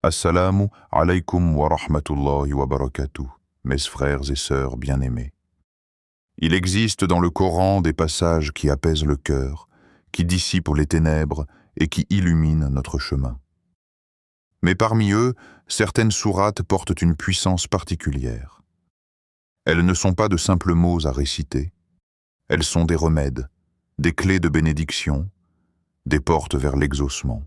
Assalamu alaykum wa rahmatullahi wa barakatuh, mes frères et sœurs bien-aimés. Il existe dans le Coran des passages qui apaisent le cœur, qui dissipent les ténèbres et qui illuminent notre chemin. Mais parmi eux, certaines sourates portent une puissance particulière. Elles ne sont pas de simples mots à réciter, elles sont des remèdes, des clés de bénédiction, des portes vers l'exaucement.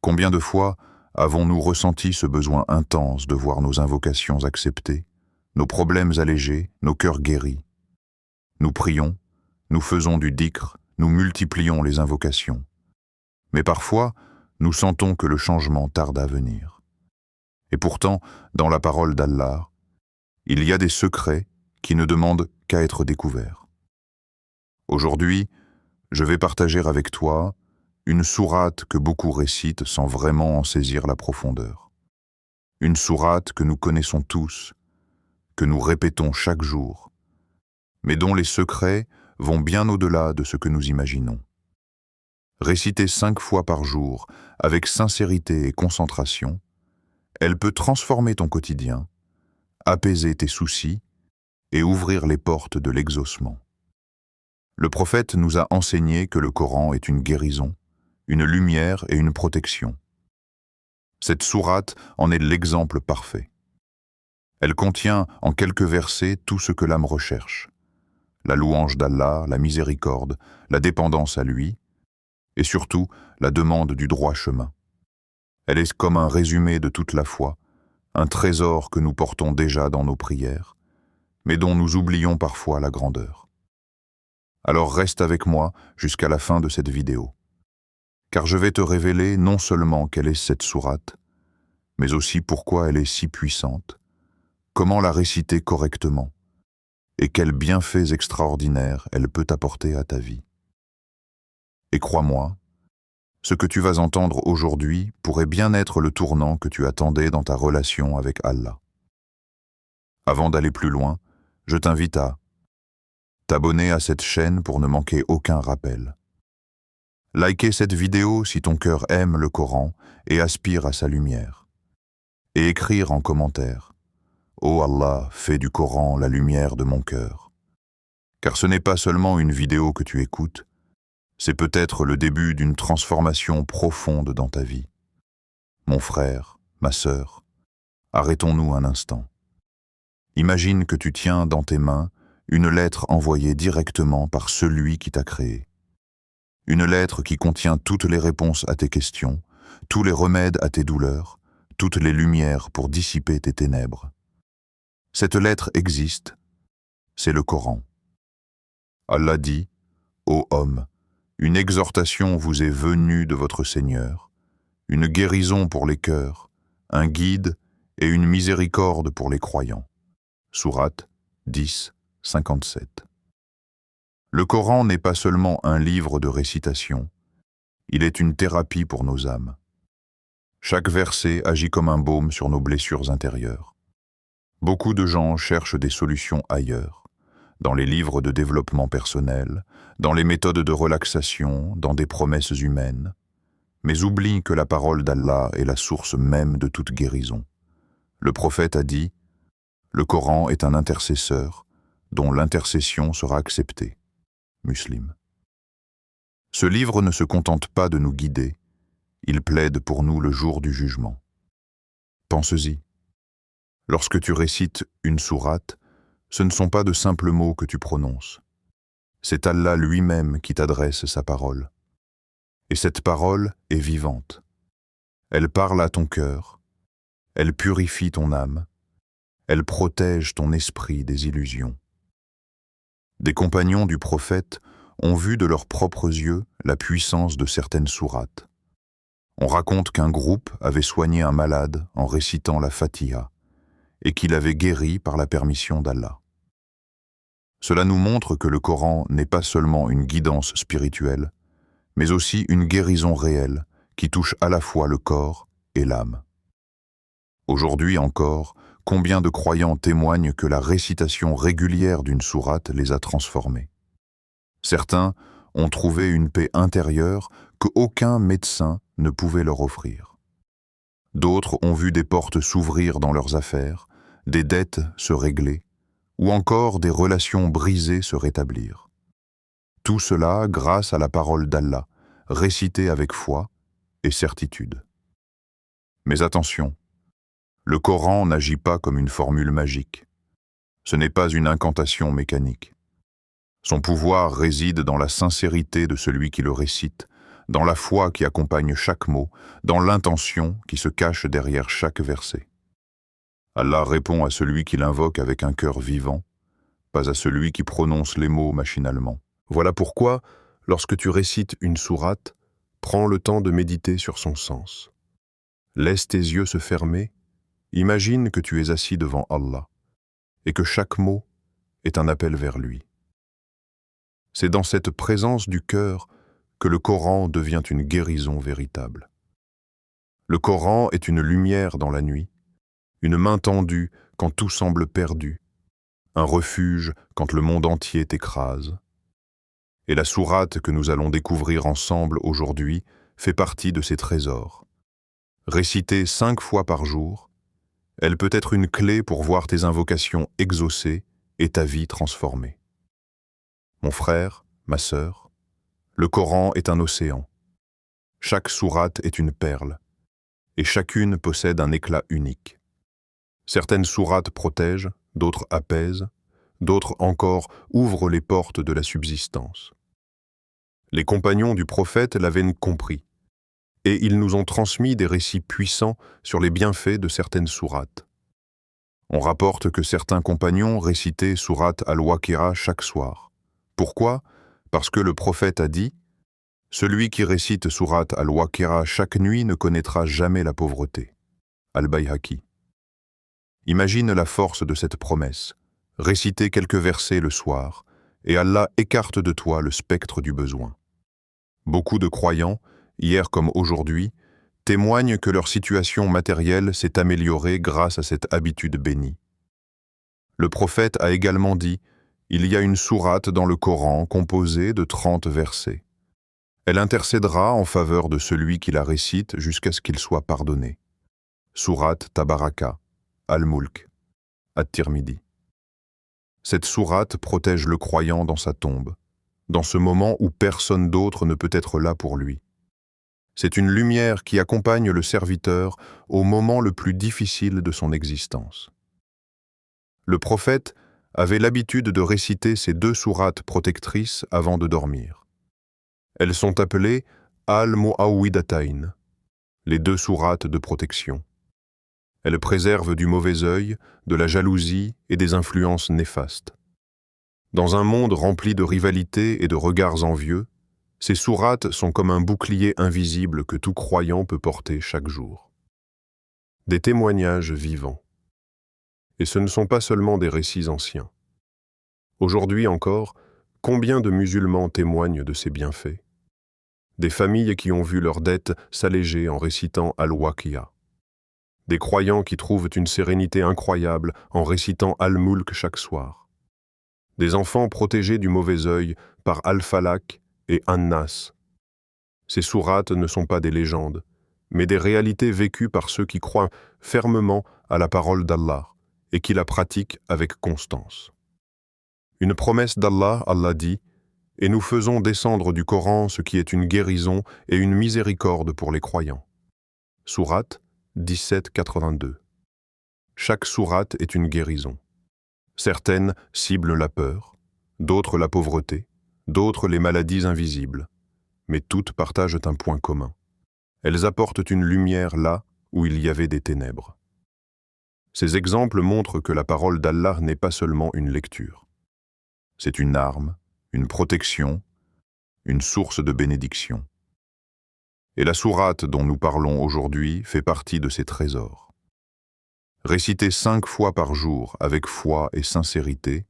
Combien de fois avons-nous ressenti ce besoin intense de voir nos invocations acceptées, nos problèmes allégés, nos cœurs guéris? Nous prions, nous faisons du dhikr, nous multiplions les invocations. Mais parfois, nous sentons que le changement tarde à venir. Et pourtant, dans la parole d'Allah, il y a des secrets qui ne demandent qu'à être découverts. Aujourd'hui, je vais partager avec toi une sourate que beaucoup récitent sans vraiment en saisir la profondeur. Une sourate que nous connaissons tous, que nous répétons chaque jour, mais dont les secrets vont bien au-delà de ce que nous imaginons. Récitée 5 fois par jour, avec sincérité et concentration, elle peut transformer ton quotidien, apaiser tes soucis et ouvrir les portes de l'exaucement. Le prophète nous a enseigné que le Coran est une guérison, une lumière et une protection. Cette sourate en est l'exemple parfait. Elle contient en quelques versets tout ce que l'âme recherche: la louange d'Allah, la miséricorde, la dépendance à lui, et surtout la demande du droit chemin. Elle est comme un résumé de toute la foi, un trésor que nous portons déjà dans nos prières, mais dont nous oublions parfois la grandeur. Alors reste avec moi jusqu'à la fin de cette vidéo, car je vais te révéler non seulement quelle est cette sourate, mais aussi pourquoi elle est si puissante, comment la réciter correctement, et quels bienfaits extraordinaires elle peut apporter à ta vie. Et crois-moi, ce que tu vas entendre aujourd'hui pourrait bien être le tournant que tu attendais dans ta relation avec Allah. Avant d'aller plus loin, je t'invite à t'abonner à cette chaîne pour ne manquer aucun rappel. Likez cette vidéo si ton cœur aime le Coran et aspire à sa lumière. Et écrire en commentaire: « Oh Allah, fais du Coran la lumière de mon cœur. » Car ce n'est pas seulement une vidéo que tu écoutes, c'est peut-être le début d'une transformation profonde dans ta vie. Mon frère, ma sœur, arrêtons-nous un instant. Imagine que tu tiens dans tes mains une lettre envoyée directement par celui qui t'a créé. Une lettre qui contient toutes les réponses à tes questions, tous les remèdes à tes douleurs, toutes les lumières pour dissiper tes ténèbres. Cette lettre existe, c'est le Coran. Allah dit: « Ô homme, une exhortation vous est venue de votre Seigneur, une guérison pour les cœurs, un guide et une miséricorde pour les croyants. » Sourate 10, 57. Le Coran n'est pas seulement un livre de récitation, il est une thérapie pour nos âmes. Chaque verset agit comme un baume sur nos blessures intérieures. Beaucoup de gens cherchent des solutions ailleurs, dans les livres de développement personnel, dans les méthodes de relaxation, dans des promesses humaines, mais oublient que la parole d'Allah est la source même de toute guérison. Le prophète a dit: « Le Coran est un intercesseur, dont l'intercession sera acceptée. » Muslim. Ce livre ne se contente pas de nous guider, il plaide pour nous le jour du jugement. Pense-y. Lorsque tu récites une sourate, ce ne sont pas de simples mots que tu prononces. C'est Allah lui-même qui t'adresse sa parole. Et cette parole est vivante. Elle parle à ton cœur, elle purifie ton âme, elle protège ton esprit des illusions. Des compagnons du prophète ont vu de leurs propres yeux la puissance de certaines sourates. On raconte qu'un groupe avait soigné un malade en récitant la Fatiha et qu'il avait guéri par la permission d'Allah. Cela nous montre que le Coran n'est pas seulement une guidance spirituelle, mais aussi une guérison réelle qui touche à la fois le corps et l'âme. Aujourd'hui encore, combien de croyants témoignent que la récitation régulière d'une sourate les a transformés. Certains ont trouvé une paix intérieure qu'aucun médecin ne pouvait leur offrir. D'autres ont vu des portes s'ouvrir dans leurs affaires, des dettes se régler, ou encore des relations brisées se rétablir. Tout cela grâce à la parole d'Allah, récitée avec foi et certitude. Mais attention, le Coran n'agit pas comme une formule magique. Ce n'est pas une incantation mécanique. Son pouvoir réside dans la sincérité de celui qui le récite, dans la foi qui accompagne chaque mot, dans l'intention qui se cache derrière chaque verset. Allah répond à celui qui l'invoque avec un cœur vivant, pas à celui qui prononce les mots machinalement. Voilà pourquoi, lorsque tu récites une sourate, prends le temps de méditer sur son sens. Laisse tes yeux se fermer, imagine que tu es assis devant Allah, et que chaque mot est un appel vers lui. C'est dans cette présence du cœur que le Coran devient une guérison véritable. Le Coran est une lumière dans la nuit, une main tendue quand tout semble perdu, un refuge quand le monde entier t'écrase. Et la sourate que nous allons découvrir ensemble aujourd'hui fait partie de ces trésors. Récitée 5 fois par jour, elle peut être une clé pour voir tes invocations exaucées et ta vie transformée. Mon frère, ma sœur, le Coran est un océan. Chaque sourate est une perle, et chacune possède un éclat unique. Certaines sourates protègent, d'autres apaisent, d'autres encore ouvrent les portes de la subsistance. Les compagnons du prophète l'avaient compris, et ils nous ont transmis des récits puissants sur les bienfaits de certaines sourates. On rapporte que certains compagnons récitaient sourate al-Waqia chaque soir. Pourquoi ? Parce que le prophète a dit « Celui qui récite sourate al-Waqia chaque nuit ne connaîtra jamais la pauvreté. » Al-Bayhaqi. Imagine la force de cette promesse. Réciter quelques versets le soir, et Allah écarte de toi le spectre du besoin. Beaucoup de croyants, hier comme aujourd'hui, témoignent que leur situation matérielle s'est améliorée grâce à cette habitude bénie. Le prophète a également dit « Il y a une sourate dans le Coran composée de 30 versets. Elle intercédera en faveur de celui qui la récite jusqu'à ce qu'il soit pardonné. » Sourate Tabaraka, Al-Mulk, At-Tirmidhi. Cette sourate protège le croyant dans sa tombe, dans ce moment où personne d'autre ne peut être là pour lui. C'est une lumière qui accompagne le serviteur au moment le plus difficile de son existence. Le prophète avait l'habitude de réciter ces 2 sourates protectrices avant de dormir. Elles sont appelées Al-Mu'awwidatayn, les 2 sourates de protection. Elles préservent du mauvais œil, de la jalousie et des influences néfastes. Dans un monde rempli de rivalités et de regards envieux, ces sourates sont comme un bouclier invisible que tout croyant peut porter chaque jour. Des témoignages vivants. Et ce ne sont pas seulement des récits anciens. Aujourd'hui encore, combien de musulmans témoignent de ces bienfaits? Des familles qui ont vu leurs dettes s'alléger en récitant Al-Waqia. Des croyants qui trouvent une sérénité incroyable en récitant Al-Mulk chaque soir. Des enfants protégés du mauvais œil par Al-Falaq et An-Nas. Ces sourates ne sont pas des légendes, mais des réalités vécues par ceux qui croient fermement à la parole d'Allah et qui la pratiquent avec constance. Une promesse d'Allah, Allah dit « Et nous faisons descendre du Coran ce qui est une guérison et une miséricorde pour les croyants. » Sourate 17:82. Chaque sourate est une guérison. Certaines ciblent la peur, d'autres la pauvreté, d'autres les maladies invisibles, mais toutes partagent un point commun. Elles apportent une lumière là où il y avait des ténèbres. Ces exemples montrent que la parole d'Allah n'est pas seulement une lecture. C'est une arme, une protection, une source de bénédiction. Et la sourate dont nous parlons aujourd'hui fait partie de ces trésors. Récitée 5 fois par jour avec foi et sincérité,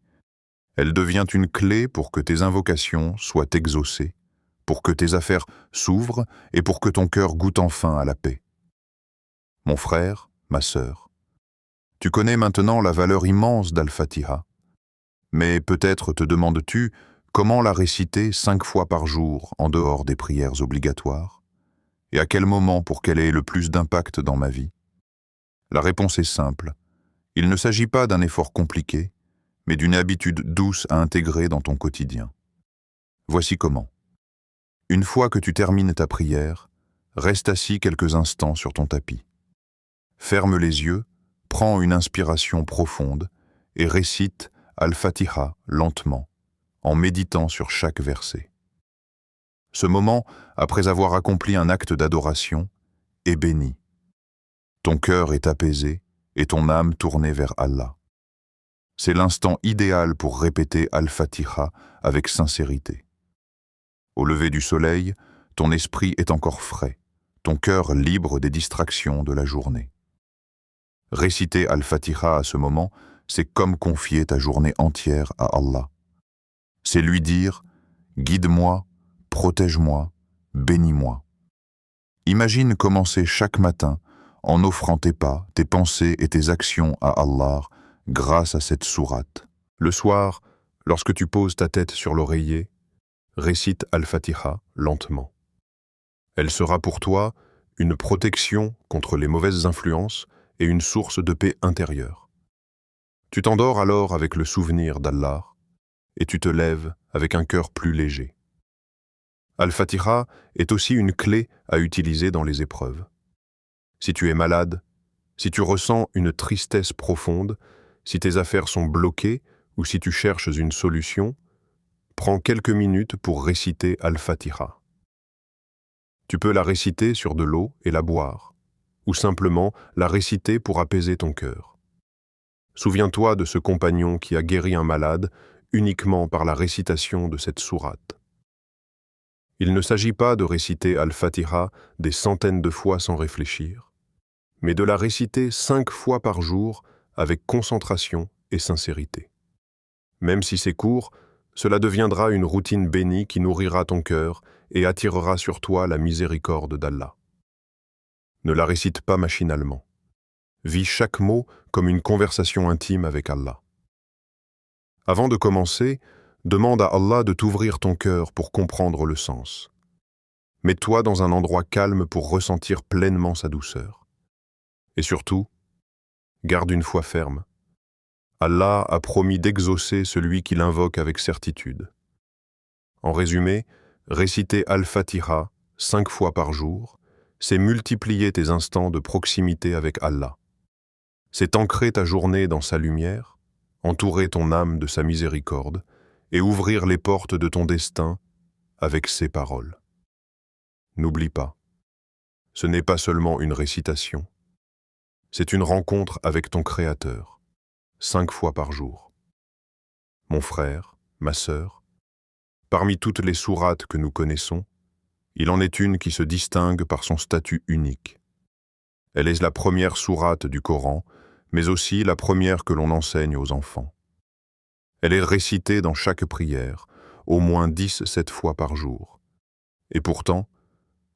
elle devient une clé pour que tes invocations soient exaucées, pour que tes affaires s'ouvrent et pour que ton cœur goûte enfin à la paix. Mon frère, ma sœur, tu connais maintenant la valeur immense d'Al-Fatiha, mais peut-être te demandes-tu comment la réciter 5 fois par jour en dehors des prières obligatoires? Et à quel moment pour qu'elle ait le plus d'impact dans ma vie? La réponse est simple. Il ne s'agit pas d'un effort compliqué, mais d'une habitude douce à intégrer dans ton quotidien. Voici comment. Une fois que tu termines ta prière, reste assis quelques instants sur ton tapis. Ferme les yeux, prends une inspiration profonde et récite Al-Fatiha lentement, en méditant sur chaque verset. Ce moment, après avoir accompli un acte d'adoration, est béni. Ton cœur est apaisé et ton âme tournée vers Allah. C'est l'instant idéal pour répéter Al-Fatiha avec sincérité. Au lever du soleil, ton esprit est encore frais, ton cœur libre des distractions de la journée. Réciter Al-Fatiha à ce moment, c'est comme confier ta journée entière à Allah. C'est lui dire « Guide-moi, protège-moi, bénis-moi ». Imagine commencer chaque matin en offrant tes pas, tes pensées et tes actions à Allah grâce à cette sourate. Le soir, lorsque tu poses ta tête sur l'oreiller, récite Al-Fatiha lentement. Elle sera pour toi une protection contre les mauvaises influences et une source de paix intérieure. Tu t'endors alors avec le souvenir d'Allah et tu te lèves avec un cœur plus léger. Al-Fatiha est aussi une clé à utiliser dans les épreuves. Si tu es malade, si tu ressens une tristesse profonde, si tes affaires sont bloquées ou si tu cherches une solution, prends quelques minutes pour réciter Al-Fatiha. Tu peux la réciter sur de l'eau et la boire, ou simplement la réciter pour apaiser ton cœur. Souviens-toi de ce compagnon qui a guéri un malade uniquement par la récitation de cette sourate. Il ne s'agit pas de réciter Al-Fatiha des centaines de fois sans réfléchir, mais de la réciter 5 fois par jour avec concentration et sincérité. Même si c'est court, cela deviendra une routine bénie qui nourrira ton cœur et attirera sur toi la miséricorde d'Allah. Ne la récite pas machinalement. Vis chaque mot comme une conversation intime avec Allah. Avant de commencer, demande à Allah de t'ouvrir ton cœur pour comprendre le sens. Mets-toi dans un endroit calme pour ressentir pleinement sa douceur. Et surtout, garde une foi ferme. Allah a promis d'exaucer celui qui l'invoque avec certitude. En résumé, réciter Al-Fatiha 5 fois par jour, c'est multiplier tes instants de proximité avec Allah. C'est ancrer ta journée dans sa lumière, entourer ton âme de sa miséricorde et ouvrir les portes de ton destin avec ses paroles. N'oublie pas, ce n'est pas seulement une récitation, c'est une rencontre avec ton Créateur. 5 fois par jour. Mon frère, ma sœur, parmi toutes les sourates que nous connaissons, il en est une qui se distingue par son statut unique. Elle est la première sourate du Coran, mais aussi la première que l'on enseigne aux enfants. Elle est récitée dans chaque prière, au moins 10-7 fois par jour. Et pourtant,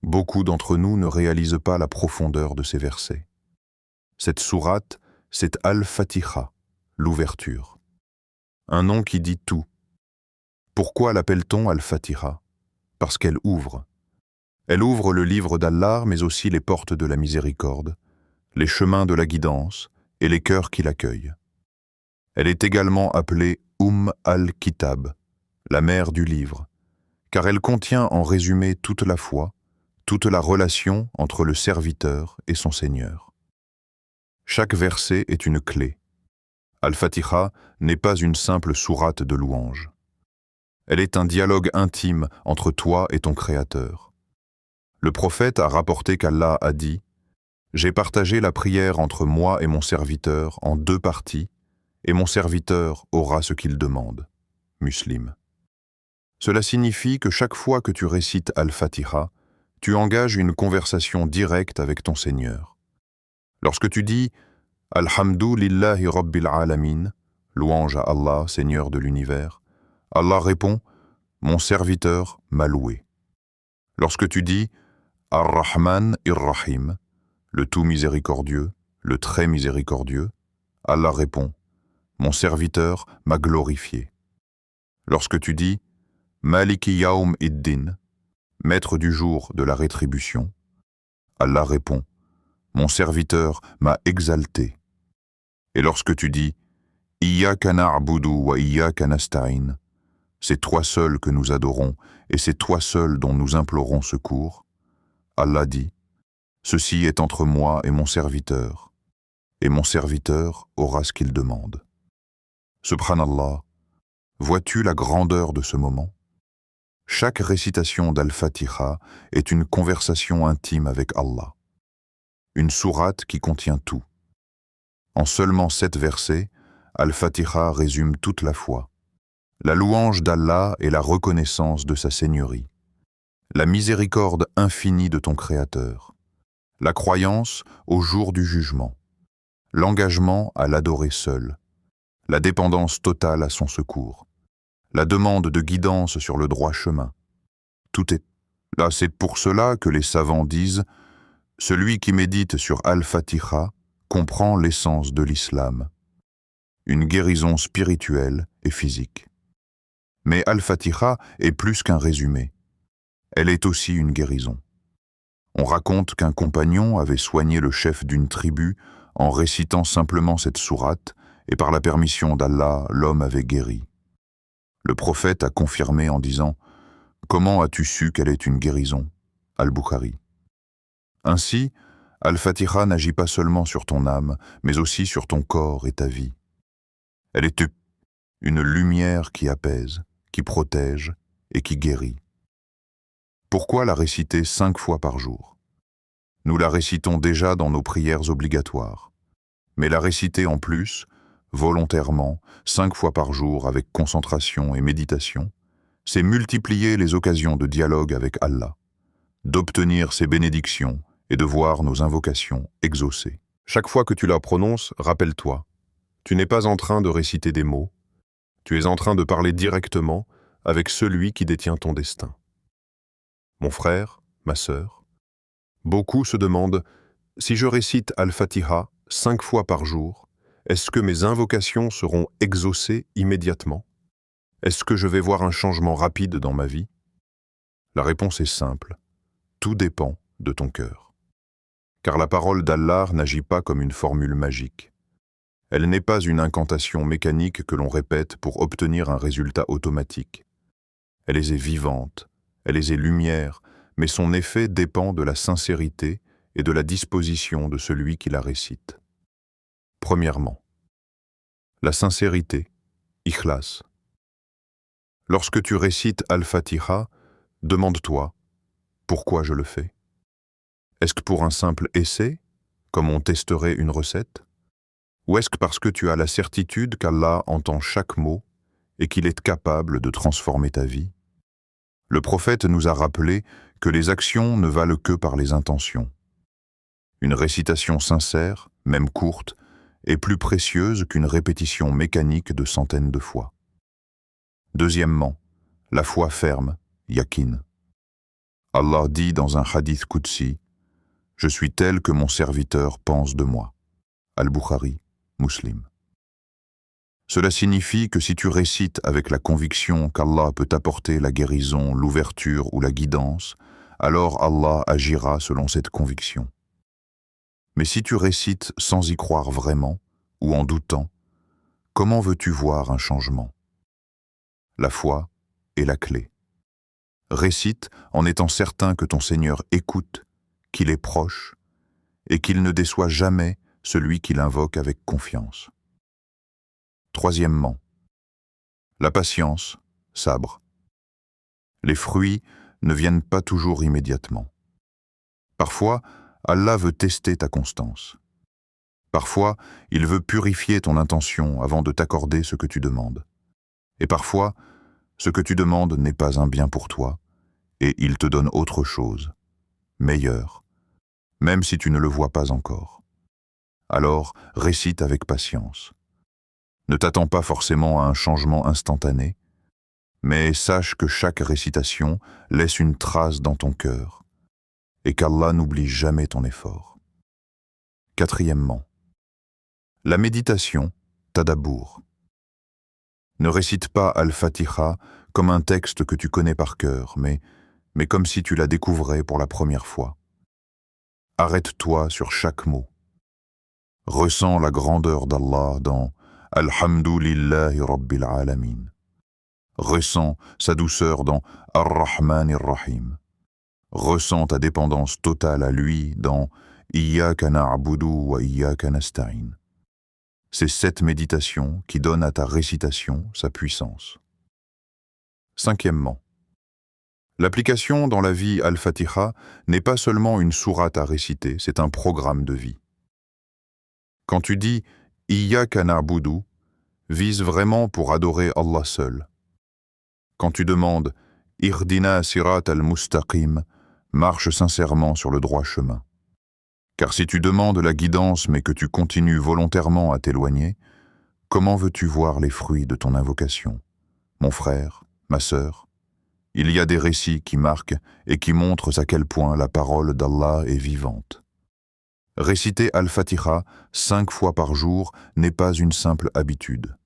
beaucoup d'entre nous ne réalisent pas la profondeur de ces versets. Cette sourate, c'est Al-Fatiha, l'ouverture. Un nom qui dit tout. Pourquoi l'appelle-t-on Al-Fatiha? Parce qu'elle ouvre. Elle ouvre le livre d'Allah, mais aussi les portes de la miséricorde, les chemins de la guidance et les cœurs qui l'accueillent. Elle est également appelée al-Kitab, la mère du livre, car elle contient en résumé toute la foi, toute la relation entre le serviteur et son Seigneur. Chaque verset est une clé. Al-Fatiha n'est pas une simple sourate de louange. Elle est un dialogue intime entre toi et ton Créateur. Le prophète a rapporté qu'Allah a dit « J'ai partagé la prière entre moi et mon serviteur en 2 parties, et mon serviteur aura ce qu'il demande. » Muslim. Cela signifie que chaque fois que tu récites Al-Fatiha, tu engages une conversation directe avec ton Seigneur. Lorsque tu dis « Alhamdu lillahi rabbil alamin » louange à Allah, Seigneur de l'univers, Allah répond « Mon serviteur m'a loué ». Lorsque tu dis « Ar-Rahman ir-Rahim » le tout miséricordieux, le très miséricordieux, Allah répond « Mon serviteur m'a glorifié ». Lorsque tu dis « Maliki Yaum id-Din » maître du jour de la rétribution, Allah répond, mon serviteur m'a exalté. Et lorsque tu dis, Iyyaka na'budu wa iyyaka nasta'in, c'est toi seul que nous adorons et c'est toi seul dont nous implorons secours, Allah dit, ceci est entre moi et mon serviteur aura ce qu'il demande. Subhanallah, vois-tu la grandeur de ce moment? Chaque récitation d'Al-Fatiha est une conversation intime avec Allah. Une sourate qui contient tout. En seulement 7 versets, Al-Fatiha résume toute la foi. La louange d'Allah et la reconnaissance de sa seigneurie. La miséricorde infinie de ton Créateur. La croyance au jour du jugement. L'engagement à l'adorer seul. La dépendance totale à son secours. La demande de guidance sur le droit chemin. Tout est là, c'est pour cela que les savants disent « Celui qui médite sur Al-Fatiha comprend l'essence de l'islam, une guérison spirituelle et physique. » Mais Al-Fatiha est plus qu'un résumé. Elle est aussi une guérison. On raconte qu'un compagnon avait soigné le chef d'une tribu en récitant simplement cette sourate et par la permission d'Allah, l'homme avait guéri. Le prophète a confirmé en disant « Comment as-tu su qu'elle est une guérison ?» Al-Bukhari. Ainsi, Al-Fatiha n'agit pas seulement sur ton âme, mais aussi sur ton corps et ta vie. Elle est une lumière qui apaise, qui protège et qui guérit. Pourquoi la réciter 5 fois par jour? Nous la récitons déjà dans nos prières obligatoires, mais la réciter en plus, volontairement, 5 fois par jour avec concentration et méditation, c'est multiplier les occasions de dialogue avec Allah, d'obtenir ses bénédictions et de voir nos invocations exaucées. Chaque fois que tu la prononces, rappelle-toi, tu n'es pas en train de réciter des mots, tu es en train de parler directement avec celui qui détient ton destin. Mon frère, ma sœur, beaucoup se demandent, si je récite Al-Fatiha 5 fois par jour, est-ce que mes invocations seront exaucées immédiatement? Est-ce que je vais voir un changement rapide dans ma vie? La réponse est simple. Tout dépend de ton cœur. Car la parole d'Allah n'agit pas comme une formule magique. Elle n'est pas une incantation mécanique que l'on répète pour obtenir un résultat automatique. Elle est vivante, elle est lumière, mais son effet dépend de la sincérité et de la disposition de celui qui la récite. Premièrement, la sincérité, ikhlas. Lorsque tu récites Al-Fatiha, demande-toi « Pourquoi je le fais ?» Est-ce que pour un simple essai, comme on testerait une recette? Ou est-ce que parce que tu as la certitude qu'Allah entend chaque mot et qu'il est capable de transformer ta vie? Le prophète nous a rappelé que les actions ne valent que par les intentions. Une récitation sincère, même courte, est plus précieuse qu'une répétition mécanique de centaines de fois. Deuxièmement, la foi ferme, yakin. Allah dit dans un hadith qudsi, « Je suis tel que mon serviteur pense de moi. » Al-Bukhari, Muslim. Cela signifie que si tu récites avec la conviction qu'Allah peut t'apporter la guérison, l'ouverture ou la guidance, alors Allah agira selon cette conviction. Mais si tu récites sans y croire vraiment, ou en doutant, comment veux-tu voir un changement? La foi est la clé. Récite en étant certain que ton Seigneur écoute, qu'il est proche, et qu'il ne déçoit jamais celui qui l'invoque avec confiance. Troisièmement, la patience, sabre. Les fruits ne viennent pas toujours immédiatement. Parfois, Allah veut tester ta constance. Parfois, il veut purifier ton intention avant de t'accorder ce que tu demandes. Et parfois, ce que tu demandes n'est pas un bien pour toi, et il te donne autre chose, meilleur, même si tu ne le vois pas encore. Alors, récite avec patience. Ne t'attends pas forcément à un changement instantané, mais sache que chaque récitation laisse une trace dans ton cœur, et qu'Allah n'oublie jamais ton effort. Quatrièmement, la méditation, tadabour. Ne récite pas Al-Fatiha comme un texte que tu connais par cœur, mais comme si tu la découvrais pour la première fois. Arrête-toi sur chaque mot. Ressens la grandeur d'Allah dans Alhamdulillahi Rabbil Alamin. Ressens sa douceur dans Ar-Rahman Ar-Rahim. Ressens ta dépendance totale à lui dans Iyyaka na'budu wa iyyaka nasta'in. C'est cette méditation qui donne à ta récitation sa puissance. Cinquièmement, l'application dans la vie Al-Fatiha n'est pas seulement une sourate à réciter, c'est un programme de vie. Quand tu dis « Iyyaka na'budu », vise vraiment pour adorer Allah seul. Quand tu demandes « Ihdina sirat al-mustaqim », marche sincèrement sur le droit chemin. Car si tu demandes la guidance mais que tu continues volontairement à t'éloigner, comment veux-tu voir les fruits de ton invocation? Mon frère, ma sœur, il y a des récits qui marquent et qui montrent à quel point la parole d'Allah est vivante. Réciter Al-Fatiha 5 fois par jour n'est pas une simple habitude.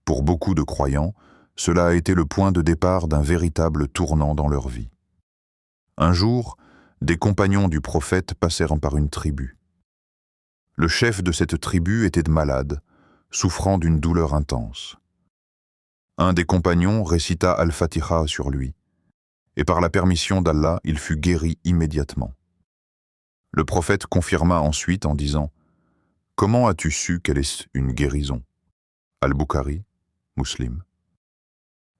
Pour beaucoup de croyants, cela a été le point de départ d'un véritable tournant dans leur vie. Un jour, des compagnons du prophète passèrent par une tribu. Le chef de cette tribu était malade, souffrant d'une douleur intense. Un des compagnons récita Al-Fatiha sur lui, et par la permission d'Allah, il fut guéri immédiatement. Le prophète confirma ensuite en disant « Comment as-tu su qu'elle est une guérison ?» Al-Bukhari, Muslim.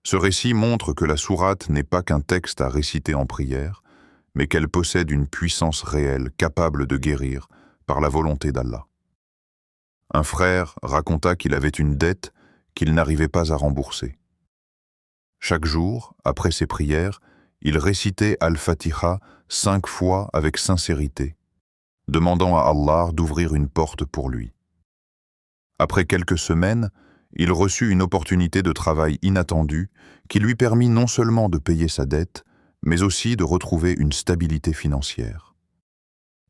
Ce récit montre que la sourate n'est pas qu'un texte à réciter en prière, mais qu'elle possède une puissance réelle capable de guérir par la volonté d'Allah. Un frère raconta qu'il avait une dette qu'il n'arrivait pas à rembourser. Chaque jour, après ses prières, il récitait Al-Fatiha 5 fois avec sincérité, demandant à Allah d'ouvrir une porte pour lui. Après quelques semaines, il reçut une opportunité de travail inattendue qui lui permit non seulement de payer sa dette, mais aussi de retrouver une stabilité financière.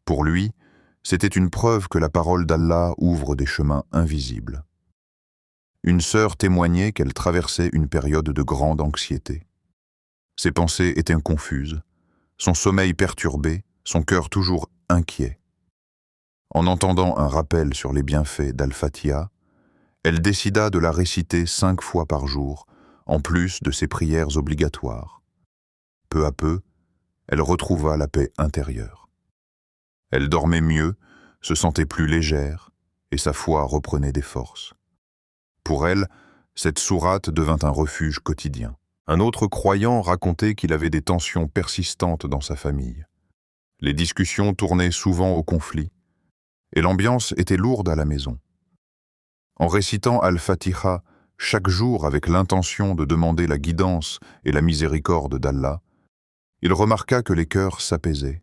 Pour lui, c'était une preuve que la parole d'Allah ouvre des chemins invisibles. Une sœur témoignait qu'elle traversait une période de grande anxiété. Ses pensées étaient confuses, son sommeil perturbé, son cœur toujours inquiet. En entendant un rappel sur les bienfaits d'Al-Fatiha, elle décida de la réciter 5 fois par jour, en plus de ses prières obligatoires. Peu à peu, elle retrouva la paix intérieure. Elle dormait mieux, se sentait plus légère, et sa foi reprenait des forces. Pour elle, cette sourate devint un refuge quotidien. Un autre croyant racontait qu'il avait des tensions persistantes dans sa famille. Les discussions tournaient souvent au conflit, et l'ambiance était lourde à la maison. En récitant Al-Fatiha chaque jour avec l'intention de demander la guidance et la miséricorde d'Allah, il remarqua que les cœurs s'apaisaient.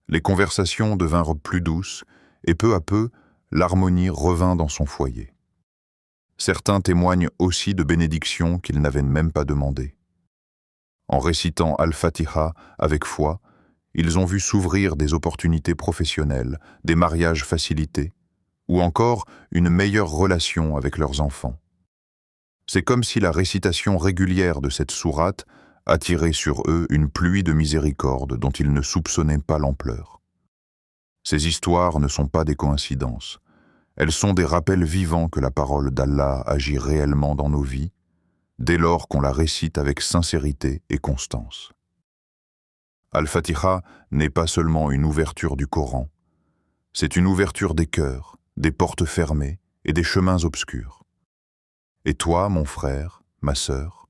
Les conversations devinrent plus douces et peu à peu, l'harmonie revint dans son foyer. Certains témoignent aussi de bénédictions qu'ils n'avaient même pas demandées. En récitant Al-Fatiha avec foi, ils ont vu s'ouvrir des opportunités professionnelles, des mariages facilités, ou encore une meilleure relation avec leurs enfants. C'est comme si la récitation régulière de cette sourate attirait sur eux une pluie de miséricorde dont ils ne soupçonnaient pas l'ampleur. Ces histoires ne sont pas des coïncidences. Elles sont des rappels vivants que la parole d'Allah agit réellement dans nos vies, dès lors qu'on la récite avec sincérité et constance. Al-Fatiha n'est pas seulement une ouverture du Coran, c'est une ouverture des cœurs, des portes fermées et des chemins obscurs. Et toi, mon frère, ma sœur,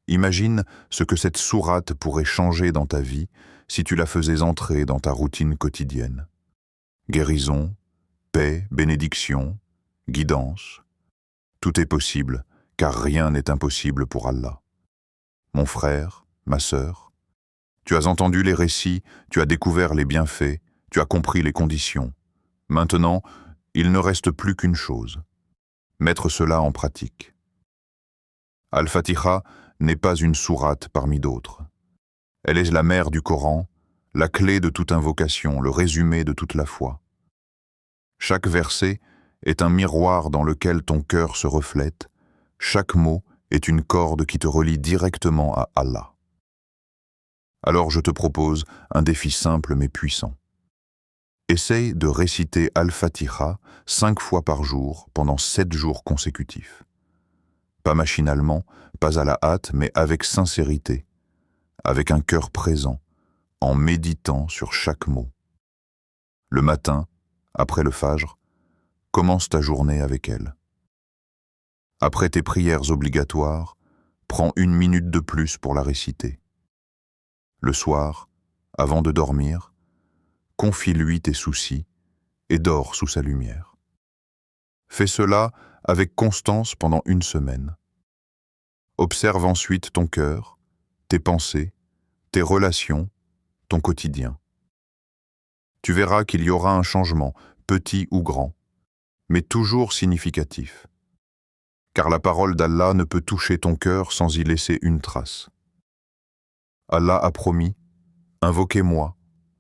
imagine ce que cette sourate pourrait changer dans ta vie si tu la faisais entrer dans ta routine quotidienne. Guérison, paix, bénédiction, guidance, tout est possible, car rien n'est impossible pour Allah. Mon frère, ma sœur, tu as entendu les récits, tu as découvert les bienfaits, tu as compris les conditions. Maintenant, il ne reste plus qu'une chose, mettre cela en pratique. Al-Fatiha n'est pas une sourate parmi d'autres. Elle est la mère du Coran, la clé de toute invocation, le résumé de toute la foi. Chaque verset est un miroir dans lequel ton cœur se reflète, chaque mot est une corde qui te relie directement à Allah. Alors je te propose un défi simple mais puissant. Essaye de réciter Al-Fatiha 5 fois par jour pendant 7 jours consécutifs. Pas machinalement, pas à la hâte, mais avec sincérité, avec un cœur présent, en méditant sur chaque mot. Le matin, après le Fajr, commence ta journée avec elle. Après tes prières obligatoires, prends 1 minute de plus pour la réciter. Le soir, avant de dormir, confie-lui tes soucis et dors sous sa lumière. Fais cela avec constance pendant 1 semaine. Observe ensuite ton cœur, tes pensées, tes relations, ton quotidien. Tu verras qu'il y aura un changement, petit ou grand, mais toujours significatif. Car la parole d'Allah ne peut toucher ton cœur sans y laisser une trace. Allah a promis, « Invoquez-moi,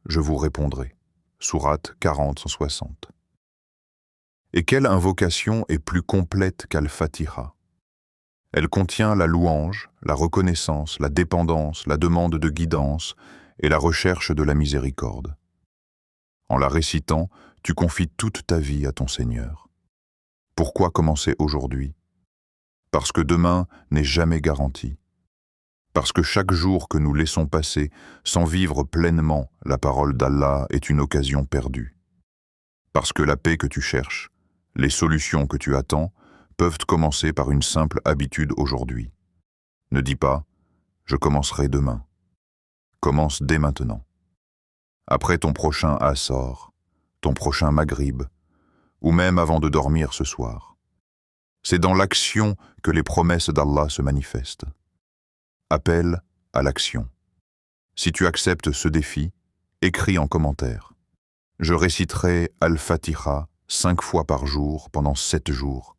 je vous répondrai » Sourate 40-160. Et quelle invocation est plus complète qu'Al-Fatiha? Elle contient la louange, la reconnaissance, la dépendance, la demande de guidance et la recherche de la miséricorde. En la récitant, tu confies toute ta vie à ton Seigneur. Pourquoi commencer aujourd'hui? Parce que demain n'est jamais garanti. Parce que chaque jour que nous laissons passer sans vivre pleinement la parole d'Allah est une occasion perdue. Parce que la paix que tu cherches, les solutions que tu attends, peuvent commencer par une simple habitude aujourd'hui. Ne dis pas « je commencerai demain ». Commence dès maintenant. Après ton prochain Asr, ton prochain Maghrib, ou même avant de dormir ce soir. C'est dans l'action que les promesses d'Allah se manifestent. Appel à l'action. Si tu acceptes ce défi, écris en commentaire. Je réciterai Al-Fatiha 5 fois par jour pendant 7 jours,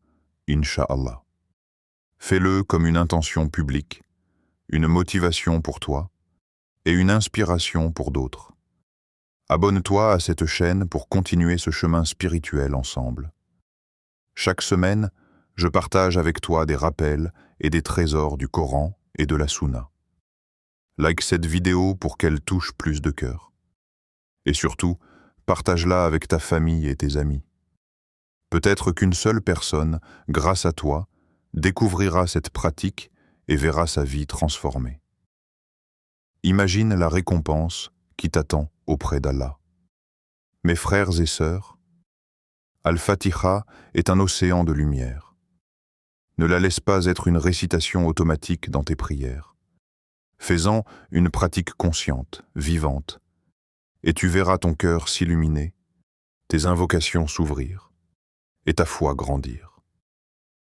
Inch'Allah. Fais-le comme une intention publique, une motivation pour toi et une inspiration pour d'autres. Abonne-toi à cette chaîne pour continuer ce chemin spirituel ensemble. Chaque semaine, je partage avec toi des rappels et des trésors du Coran et de la Sunna. Like cette vidéo pour qu'elle touche plus de cœurs. Et surtout, partage-la avec ta famille et tes amis. Peut-être qu'une seule personne, grâce à toi, découvrira cette pratique et verra sa vie transformée. Imagine la récompense qui t'attend auprès d'Allah. Mes frères et sœurs, Al-Fatiha est un océan de lumière. Ne la laisse pas être une récitation automatique dans tes prières. Fais-en une pratique consciente, vivante, et tu verras ton cœur s'illuminer, tes invocations s'ouvrir et ta foi grandir.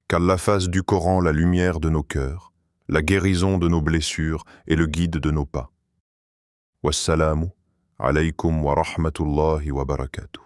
Qu'Allah fasse du Coran la lumière de nos cœurs, la guérison de nos blessures et le guide de nos pas. Wassalamu alaykum wa rahmatullahi wa barakatuh.